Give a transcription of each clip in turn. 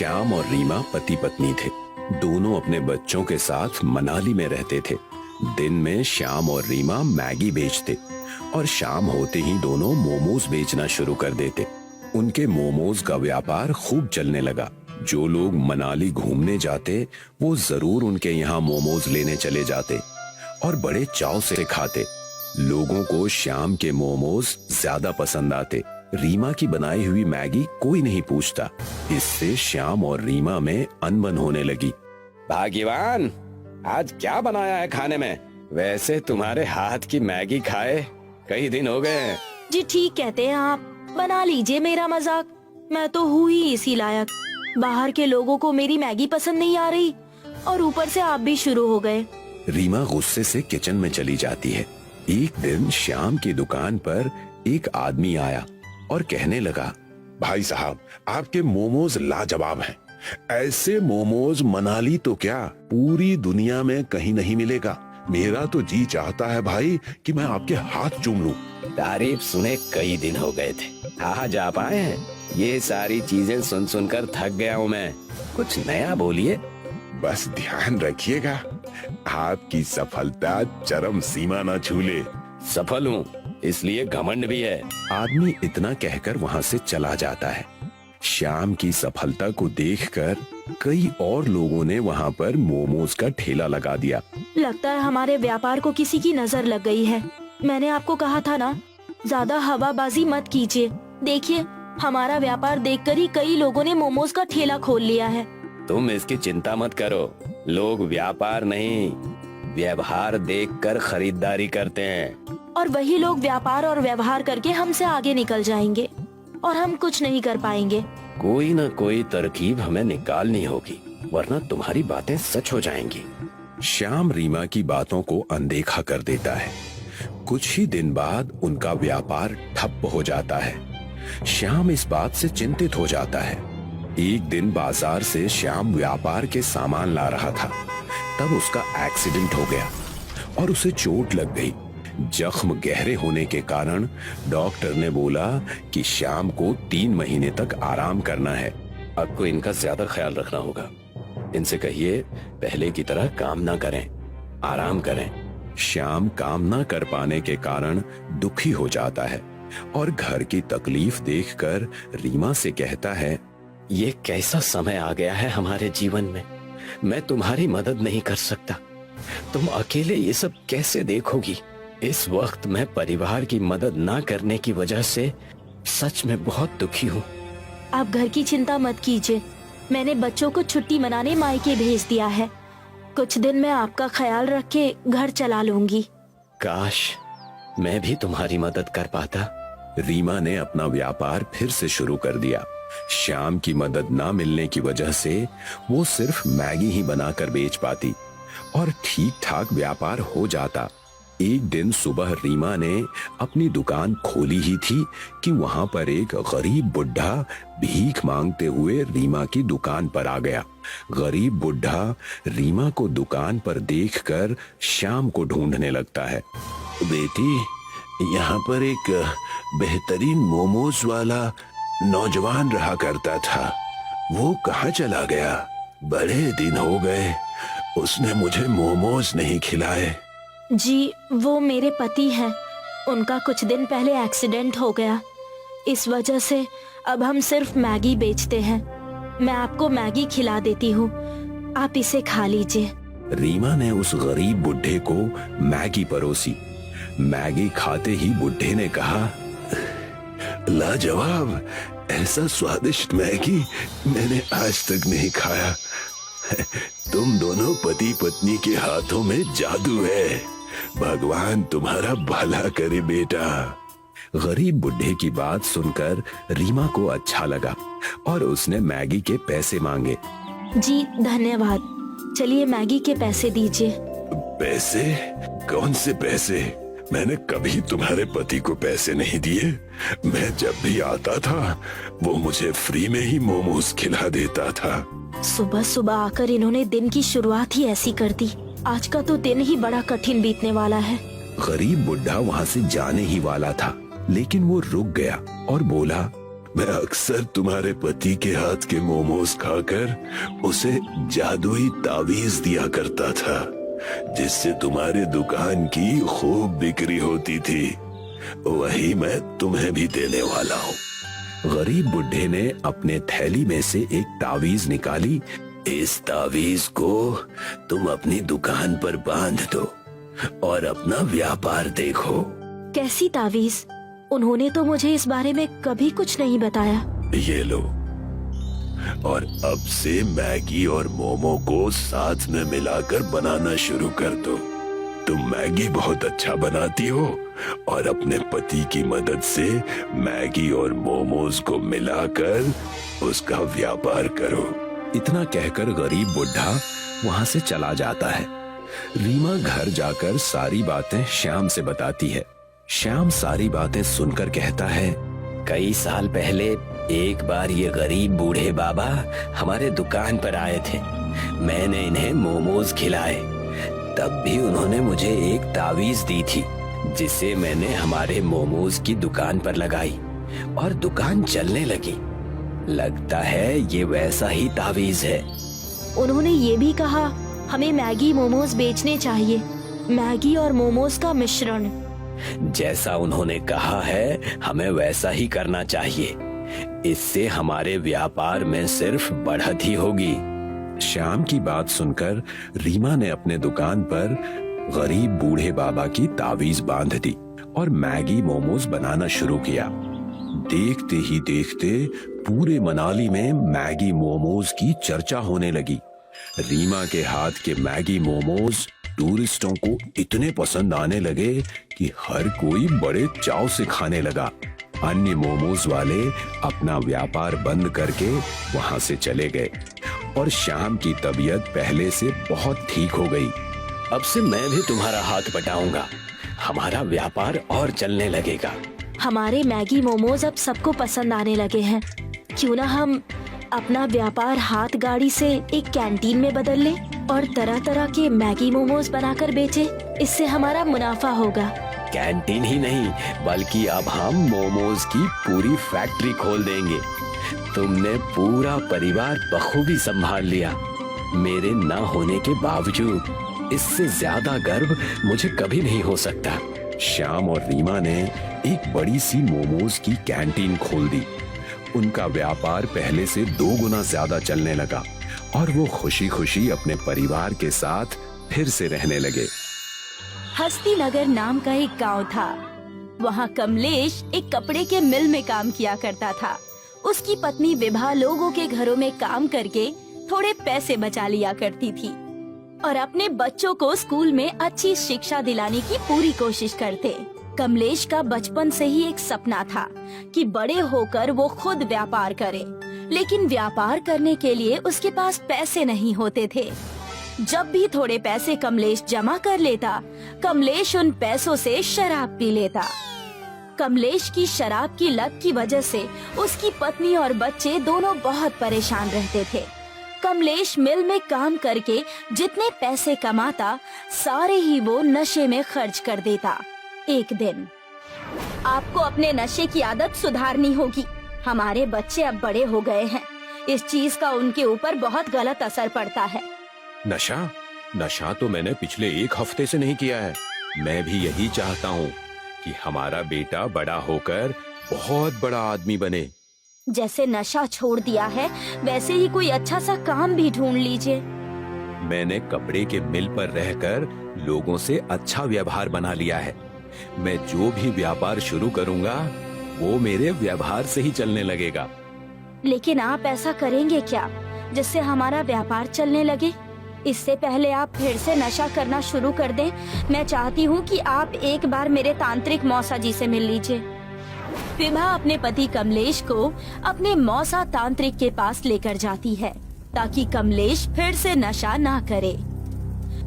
श्याम और रीमा पति पत्नी थे। दोनों अपने बच्चों के साथ मनाली में रहते थे। दिन में श्याम और रीमा मैगी बेचते और शाम होते ही दोनों मोमोज बेचना शुरू कर देते। उनके मोमोज का व्यापार खूब चलने लगा। जो लोग मनाली घूमने जाते वो जरूर उनके यहाँ मोमोज लेने चले जाते और बड़े चाव से खाते। लोगों को श्याम के मोमोज ज्यादा पसंद आते। रीमा की बनाई हुई मैगी कोई नहीं पूछता। इससे श्याम और रीमा में अनबन होने लगी। भाग्यवान, आज क्या बनाया है खाने में? वैसे तुम्हारे हाथ की मैगी खाए कई दिन हो गए हैं। जी ठीक कहते हैं आप, बना लीजिए मेरा मजाक। मैं तो हूँ ही इसी लायक। बाहर के लोगों को मेरी मैगी पसंद नहीं आ रही और ऊपर से आप भी शुरू हो गए। रीमा गुस्से से किचन में चली जाती है। एक दिन श्याम की दुकान पर एक आदमी आया और कहने लगा, भाई साहब, आपके मोमोज लाजवाब हैं। ऐसे मोमोज मनाली तो क्या पूरी दुनिया में कहीं नहीं मिलेगा। मेरा तो जी चाहता है भाई कि मैं आपके हाथ चूम लूं। तारीफ सुने कई दिन हो गए थे, आज आप आए हैं। ये सारी चीजें सुन सुनकर थक गया हूँ मैं। कुछ नया बोलिए। बस ध्यान रखिएगा, आपकी सफलता चरम सीमा न छूले। सफल हूँ इसलिए घमंड भी है। आदमी इतना कहकर वहाँ से चला जाता है। श्याम की सफलता को देखकर कई और लोगों ने वहाँ पर मोमोज का ठेला लगा दिया। लगता है हमारे व्यापार को किसी की नजर लग गई है। मैंने आपको कहा था ना, ज्यादा हवाबाजी मत कीजिए। देखिए, हमारा व्यापार देखकर ही कई लोगों ने मोमोज का ठेला खोल लिया है। तुम इसकी चिंता मत करो। लोग व्यापार नहीं, व्यवहार देखकर खरीदारी करते हैं। और वही लोग व्यापार और व्यवहार करके हमसे आगे निकल जाएंगे और हम कुछ नहीं कर पाएंगे। कोई न कोई तरकीब हमें निकालनी होगी, वरना तुम्हारी बातें सच हो जाएंगी। श्याम रीमा की बातों को अनदेखा कर देता है। कुछ ही दिन बाद उनका व्यापार ठप हो जाता है। श्याम इस बात से चिंतित हो जाता है। एक दिन बाजार से श्याम व्यापार के सामान ला रहा था, तब उसका एक्सीडेंट हो गया और उसे चोट लग गई। जख्म गहरे होने के कारण डॉक्टर ने बोला कि श्याम को 3 महीने तक आराम करना है। आपको इनका ज्यादा ख्याल रखना होगा। इनसे कहिए पहले की तरह काम ना करें, आराम करें। श्याम काम ना कर पाने के कारण दुखी हो जाता है और घर की तकलीफ देखकर रीमा से कहता है, ये कैसा समय आ गया है हमारे जीवन में। मैं तुम्हारी मदद नहीं कर सकता। तुम अकेले ये सब कैसे देखोगी? इस वक्त मैं परिवार की मदद ना करने की वजह से सच में बहुत दुखी हूँ। आप घर की चिंता मत कीजिए। मैंने बच्चों को छुट्टी मनाने मायके भेज दिया है। कुछ दिन मैं आपका ख्याल रख के घर चला लूंगी। काश मैं भी तुम्हारी मदद कर पाता। रीमा ने अपना व्यापार फिर से शुरू कर दिया। श्याम की मदद ना मिलने की वजह से वो सिर्फ मैगी ही बनाकर बेच पाती और ठीक ठाक व्यापार हो जाता। एक दिन सुबह रीमा ने अपनी दुकान खोली ही थी कि वहां पर एक गरीब बुढ़ा भीख मांगते हुए रीमा की दुकान पर आ गया। गरीब बुढ़ा रीमा को दुकान पर देखकर श्याम को ढूंढने लगता है। बेटी, यहाँ पर एक बेहतरीन मोमोज वाला नौजवान रहा करता था, वो कहाँ चला गया? बड़े दिन हो गए, उसने मुझे मोमोज नहीं खिलाए। जी, वो मेरे पति हैं। उनका कुछ दिन पहले एक्सीडेंट हो गया। इस वजह से अब हम सिर्फ मैगी बेचते हैं। मैं आपको मैगी खिला देती हूँ, आप इसे खा लीजिए। रीमा ने उस गरीब बुढ़े को मैगी परोसी। मैगी खाते ही बुढ़े ने कहा, लाजवाब, ऐसा स्वादिष्ट मैगी मैंने आज तक नहीं खाया। तुम दोनों पति पत्नी के हाथों में जादू है। भगवान तुम्हारा भला करे बेटा। गरीब बुढ़े की बात सुनकर रीमा को अच्छा लगा और उसने मैगी के पैसे मांगे। जी धन्यवाद। चलिए मैगी के पैसे दीजिए। पैसे? कौन से पैसे? मैंने कभी तुम्हारे पति को पैसे नहीं दिए। मैं जब भी आता था वो मुझे फ्री में ही मोमोज खिला देता था। सुबह सुबह आकर इन्होंने दिन की शुरुआत ही ऐसी कर दी। आज का तो दिन ही बड़ा कठिन बीतने वाला है। गरीब बुढ़ा वहाँ से जाने ही वाला था, लेकिन वो रुक गया और बोला, मैं अक्सर तुम्हारे पति के हाथ के मोमोज खाकर उसे जादुई तावीज दिया करता था, जिससे तुम्हारे दुकान की खूब बिक्री होती थी। वही मैं तुम्हें भी देने वाला हूँ। गरीब बुढ़े ने अपने थैली में से एक तावीज निकाली। इस तावीज को तुम अपनी दुकान पर बांध दो और अपना व्यापार देखो। कैसी तावीज? उन्होंने तो मुझे इस बारे में कभी कुछ नहीं बताया। ये लो, और अब से मैगी और मोमो को साथ में मिलाकर बनाना शुरू कर दो। तुम मैगी बहुत अच्छा बनाती हो और अपने पति की मदद से मैगी और मोमोज को मिलाकर उसका व्यापार करो। इतना कहकर गरीब बुढ़ा वहां से चला जाता है। रीमा घर जाकर सारी बातें श्याम से बताती है। श्याम सारी बातें सुनकर कहता है, कई साल पहले एक बार ये गरीब बूढ़े बाबा हमारे दुकान पर आए थे। मैंने इन्हें मोमोज खिलाए, तब भी उन्होंने मुझे एक तावीज दी थी, जिसे मैंने हमारे मोमोज की दुकान पर लगाई और दुकान चलने लगी। लगता है ये वैसा ही तावीज है। उन्होंने ये भी कहा हमें मैगी मोमोज बेचने चाहिए, मैगी और मोमोज का मिश्रण। जैसा उन्होंने कहा है हमें वैसा ही करना चाहिए। इससे हमारे व्यापार में सिर्फ बढ़त ही होगी। श्याम की बात सुनकर रीमा ने अपने दुकान पर गरीब बूढ़े बाबा की तावीज बांध दी और मैगी मोमोज बनाना शुरू किया। देखते ही देखते पूरे मनाली में मैगी मोमोज की चर्चा होने लगी। रीमा के हाथ के मैगी मोमोज टूरिस्टों को इतने पसंद आने लगे कि हर कोई बड़े चाव से खाने लगा। अन्य मोमोज वाले अपना व्यापार बंद करके वहां से चले गए और श्याम की तबीयत पहले से बहुत ठीक हो गई। अब से मैं भी तुम्हारा हाथ बटाऊंगा, हमारा व्यापार और चलने लगेगा। हमारे मैगी मोमोज अब सबको पसंद आने लगे हैं। क्यों ना हम अपना व्यापार हाथ गाड़ी से एक कैंटीन में बदल लें और तरह तरह के मैगी मोमोज बनाकर बेचें। इससे हमारा मुनाफा होगा। कैंटीन ही नहीं, बल्कि अब हम मोमोज की पूरी फैक्ट्री खोल देंगे। तुमने पूरा परिवार बखूबी संभाल लिया। मेरे ना होने के बावजूद इससे ज्यादा गर्व मुझे कभी नहीं हो सकता। श्याम और रीमा ने एक बड़ी सी मोमोज की कैंटीन खोल दी। उनका व्यापार पहले से 2 गुना ज्यादा चलने लगा और वो खुशी खुशी अपने परिवार के साथ फिर से रहने लगे। हस्तिनगर नाम का एक गांव था। वहाँ कमलेश एक कपड़े के मिल में काम किया करता था। उसकी पत्नी विभा लोगों के घरों में काम करके थोड़े पैसे बचा लिया करती थी और अपने बच्चों को स्कूल में अच्छी शिक्षा दिलाने की पूरी कोशिश करते। कमलेश का बचपन से ही एक सपना था कि बड़े होकर वो खुद व्यापार करे, लेकिन व्यापार करने के लिए उसके पास पैसे नहीं होते थे। जब भी थोड़े पैसे कमलेश जमा कर लेता, कमलेश उन पैसों से शराब पी लेता। कमलेश की शराब की लत की वजह से उसकी पत्नी और बच्चे दोनों बहुत परेशान रहते थे। कमलेश मिल में काम करके जितने पैसे कमाता, सारे ही वो नशे में खर्च कर देता। एक दिन, आपको अपने नशे की आदत सुधारनी होगी। हमारे बच्चे अब बड़े हो गए हैं, इस चीज का उनके ऊपर बहुत गलत असर पड़ता है। नशा तो मैंने पिछले 1 हफ्ते से नहीं किया है। मैं भी यही चाहता हूँ कि हमारा बेटा बड़ा होकर बहुत बड़ा आदमी बने। जैसे नशा छोड़ दिया है, वैसे ही कोई अच्छा सा काम भी ढूंढ लीजिए। मैंने कपड़े के मिल पर रहकर लोगों से अच्छा व्यवहार बना लिया है। मैं जो भी व्यापार शुरू करूंगा, वो मेरे व्यवहार से ही चलने लगेगा। लेकिन आप ऐसा करेंगे क्या जिससे हमारा व्यापार चलने लगे? इससे पहले आप फिर से नशा करना शुरू कर दें, मैं चाहती हूँ कि आप एक बार मेरे तांत्रिक मौसा जी से मिल लीजिए। विभा अपने पति कमलेश को अपने मौसा तांत्रिक के पास लेकर जाती है ताकि कमलेश फिर से नशा ना करे।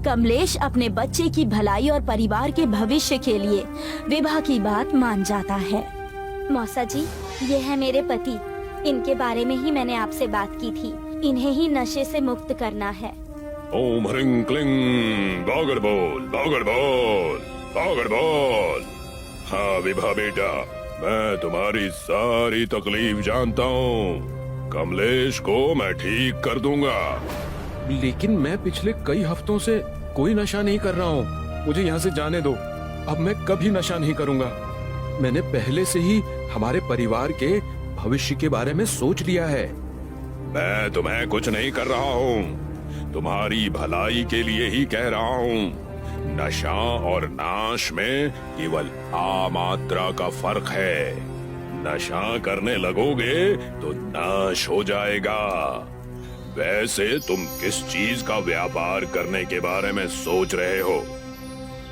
कमलेश अपने बच्चे की भलाई और परिवार के भविष्य के लिए विभा की बात मान जाता है। मौसा जी, ये है मेरे पति। इनके बारे में ही मैंने आपसे बात की थी। इन्हें ही नशे से मुक्त करना है। ओम ह्रीं क्लीं बागड़ बोल बागड़ बोल बागड़ बोल। हाँ विभा बेटा, मैं तुम्हारी सारी तकलीफ जानता हूँ। कमलेश को मैं ठीक कर दूंगा। लेकिन मैं पिछले कई हफ्तों से कोई नशा नहीं कर रहा हूँ। मुझे यहाँ से जाने दो। अब मैं कभी नशा नहीं करूँगा। मैंने पहले से ही हमारे परिवार के भविष्य के बारे में सोच लिया है। मैं तुम्हें कुछ नहीं कर रहा हूँ, तुम्हारी भलाई के लिए ही कह रहा हूँ। नशा और नाश में केवल आ मात्रा का फर्क है। नशा करने लगोगे तो नाश हो जाएगा। वैसे तुम किस चीज का व्यापार करने के बारे में सोच रहे हो?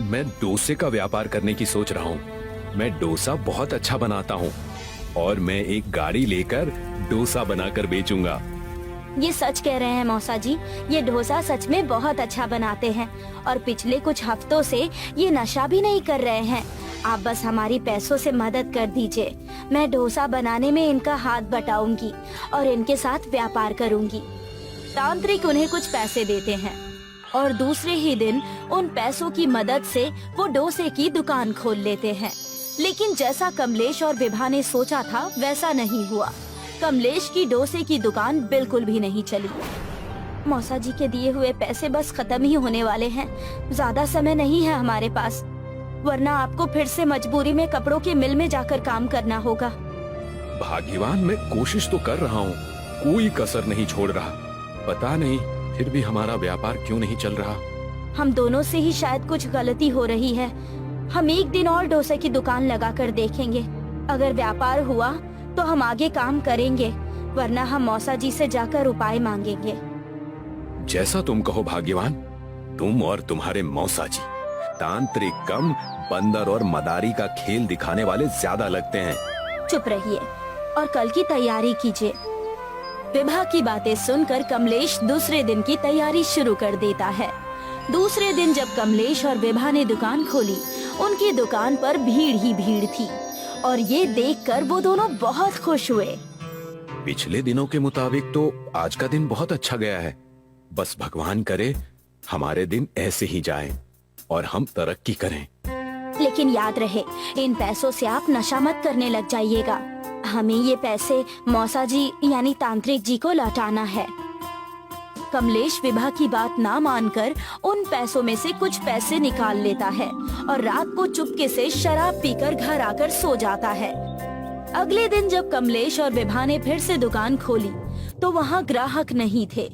मैं डोसे का व्यापार करने की सोच रहा हूँ। मैं डोसा बहुत अच्छा बनाता हूँ और मैं एक गाड़ी लेकर डोसा बनाकर बेचूंगा। ये सच कह रहे हैं मौसा जी, ये डोसा सच में बहुत अच्छा बनाते हैं और पिछले कुछ हफ्तों से ये नशा भी नहीं कर रहे हैं। आप बस हमारी पैसों से मदद कर दीजिए। मैं डोसा बनाने में इनका हाथ बटाऊंगी और इनके साथ व्यापार करूंगी। तांत्रिक उन्हें कुछ पैसे देते हैं और दूसरे ही दिन उन पैसों की मदद से वो डोसे की दुकान खोल लेते हैं। लेकिन जैसा कमलेश और विभा ने सोचा था वैसा नहीं हुआ। कमलेश की डोसे की दुकान बिल्कुल भी नहीं चली। मौसा जी के दिए हुए पैसे बस खत्म ही होने वाले हैं। ज्यादा समय नहीं है हमारे पास, वरना आपको फिर से मजबूरी में कपड़ों के मिल में जाकर काम करना होगा। भाग्यवान, मैं कोशिश तो कर रहा हूँ, कोई कसर नहीं छोड़ रहा। पता नहीं फिर भी हमारा व्यापार क्यों नहीं चल रहा। हम दोनों से ही शायद कुछ गलती हो रही है। हम एक दिन और डोसे की दुकान लगा कर देखेंगे। अगर व्यापार हुआ तो हम आगे काम करेंगे, वरना हम मौसा जी से जाकर उपाय मांगेंगे। जैसा तुम कहो भाग्यवान। तुम और तुम्हारे मौसा जी तांत्रिक कम, बंदर और मदारी का खेल दिखाने वाले ज्यादा लगते हैं। चुप रहिए और कल की तैयारी कीजिए। विभा की बातें सुनकर कमलेश दूसरे दिन की तैयारी शुरू कर देता है। दूसरे दिन जब कमलेश और विभा ने दुकान खोली, उनकी दुकान पर भीड़ ही भीड़ थी और ये देखकर वो दोनों बहुत खुश हुए। पिछले दिनों के मुताबिक तो आज का दिन बहुत अच्छा गया है। बस भगवान करे हमारे दिन ऐसे ही जाएं और हम तरक्की करें। लेकिन याद रहे, इन पैसों से आप नशा मत करने लग जाइएगा। हमें ये पैसे मौसा जी यानी तांत्रिक जी को लौटाना है। कमलेश विभा की बात ना मानकर उन पैसों में से कुछ पैसे निकाल लेता है और रात को चुपके से शराब पीकर घर आकर सो जाता है। अगले दिन जब कमलेश और विभा ने फिर से दुकान खोली तो वहाँ ग्राहक नहीं थे।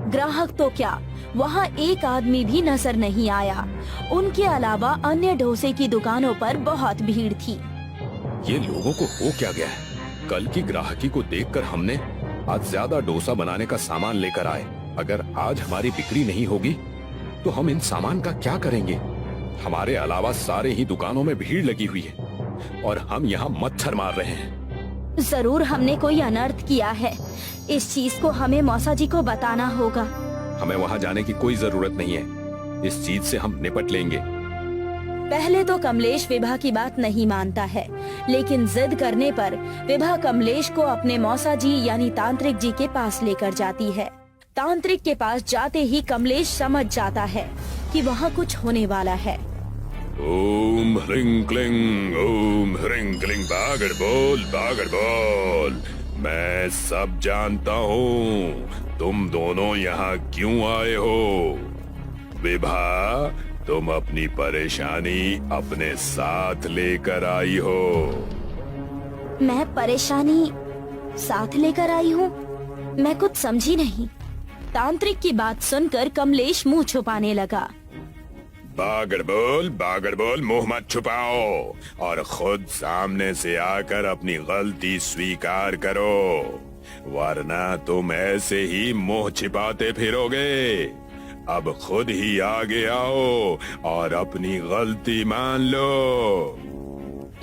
ग्राहक तो क्या, वहाँ एक आदमी भी नजर नहीं आया। उनके अलावा अन्य डोसे की दुकानों पर बहुत भीड़ थी। ये लोगों को हो क्या गया है? कल की ग्राहकी को देखकर हमने आज ज्यादा डोसा बनाने का सामान लेकर आए। अगर आज हमारी बिक्री नहीं होगी तो हम इन सामान का क्या करेंगे? हमारे अलावा सारे ही दुकानों में भीड़ लगी हुई है और हम यहाँ मच्छर मार रहे हैं। जरूर हमने कोई अनर्थ किया है। इस चीज को हमें मौसा जी को बताना होगा। हमें वहाँ जाने की कोई जरूरत नहीं है। इस चीज से हम निपट लेंगे। पहले तो कमलेश विभा की बात नहीं मानता है, लेकिन जिद करने पर विभा कमलेश को अपने मौसा जी यानी तांत्रिक जी के पास लेकर जाती है। तांत्रिक के पास जाते ही कमलेश समझ जाता है कि वहाँ कुछ होने वाला है। ओम ह्रीं क्लीं, ओम ह्रीं क्लीं, बागड़ बोल। मैं सब जानता हूँ तुम दोनों यहाँ क्यों आए हो। विभा, तुम अपनी परेशानी अपने साथ लेकर आई हो। मैं परेशानी साथ लेकर आई हूँ? मैं कुछ समझी नहीं। तांत्रिक की बात सुनकर कमलेश मुंह छुपाने लगा। बागड़ बोल, मुंह मत छुपाओ और खुद सामने से आकर अपनी गलती स्वीकार करो, वरना तुम ऐसे ही मुंह छिपाते फिरोगे। अब खुद ही आगे आओ और अपनी गलती मान लो।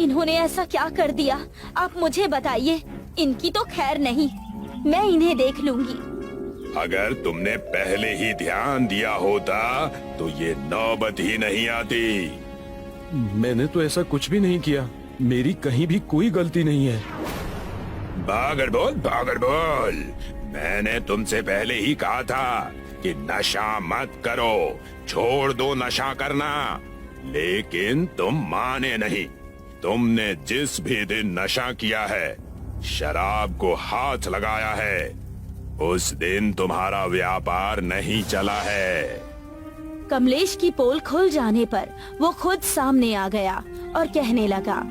इन्होंने ऐसा क्या कर दिया? आप मुझे बताइए। इनकी तो खैर नहीं, मैं इन्हें देख लूंगी। अगर तुमने पहले ही ध्यान दिया होता तो ये नौबत ही नहीं आती। मैंने तो ऐसा कुछ भी नहीं किया। मेरी कहीं भी कोई गलती नहीं है। बागड़ बोल, मैंने तुमसे पहले ही कहा था कि नशा मत करो, छोड़ दो नशा करना, लेकिन तुम माने नहीं। तुमने जिस भी दिन नशा किया है, शराब को हाथ लगाया है, उस दिन तुम्हारा व्यापार नहीं चला है। कमलेश की पोल खुल जाने पर वो खुद सामने आ गया और कहने लगा,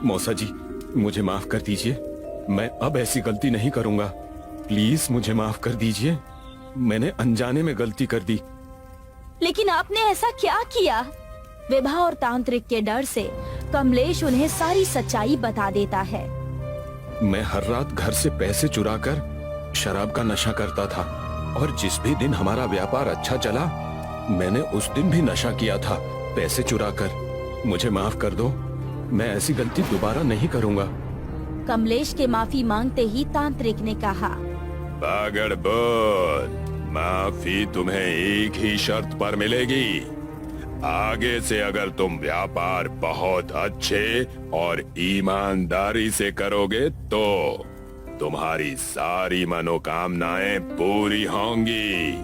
मौसा जी, मुझे माफ कर दीजिए। मैं अब ऐसी गलती नहीं करूंगा। प्लीज मुझे माफ कर दीजिए। मैंने अनजाने में गलती कर दी। लेकिन आपने ऐसा क्या किया? विभा और तांत्रिक के डर से कमलेश उन्हें सारी सच्चाई बता देता है। मैं हर रात घर से पैसे चुराकर शराब का नशा करता था, और जिस भी दिन हमारा व्यापार अच्छा चला, मैंने उस दिन भी नशा किया था पैसे चुराकर। मुझे माफ कर दो। मैं ऐसी गलती दोबारा नहीं करूंगा। कमलेश के माफी मांगते ही तांत्रिक ने कहा, पागल बोल, माफी तुम्हें एक ही शर्त पर मिलेगी। आगे से अगर तुम व्यापार बहुत अच्छे और ईमानदारी से करोगे तो तुम्हारी सारी मनोकामनाएं पूरी होंगी।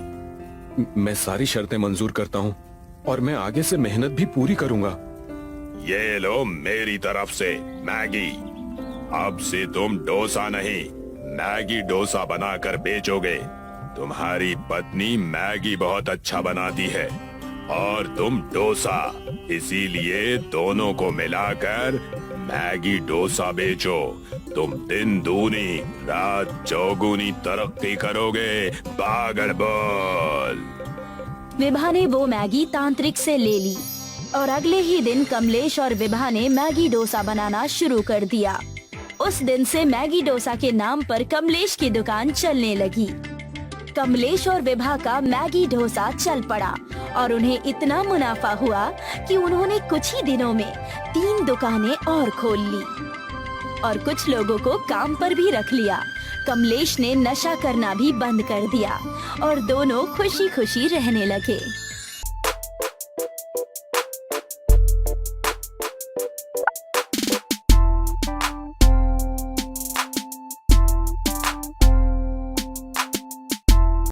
मैं सारी शर्तें मंजूर करता हूँ, और मैं आगे से मेहनत भी पूरी करूंगा। ये लो मेरी तरफ से मैगी। अब से तुम डोसा नहीं, मैगी डोसा बनाकर बेचोगे। तुम्हारी पत्नी मैगी बहुत अच्छा बनाती है और तुम डोसा, इसीलिए दोनों को मिलाकर मैगी डोसा बेचो। तुम दिन दूनी रात चौगुनी तरक्की करोगे। पागल बोल। विभा ने वो मैगी तांत्रिक से ले ली और अगले ही दिन कमलेश और विभा ने मैगी डोसा बनाना शुरू कर दिया। उस दिन से मैगी डोसा के नाम पर कमलेश की दुकान चलने लगी। कमलेश और विभा का मैगी डोसा चल पड़ा और उन्हें इतना मुनाफा हुआ कि उन्होंने कुछ ही दिनों में 3 दुकानें और खोल ली और कुछ लोगों को काम पर भी रख लिया। कमलेश ने नशा करना भी बंद कर दिया और दोनों खुशी खुशी रहने लगे।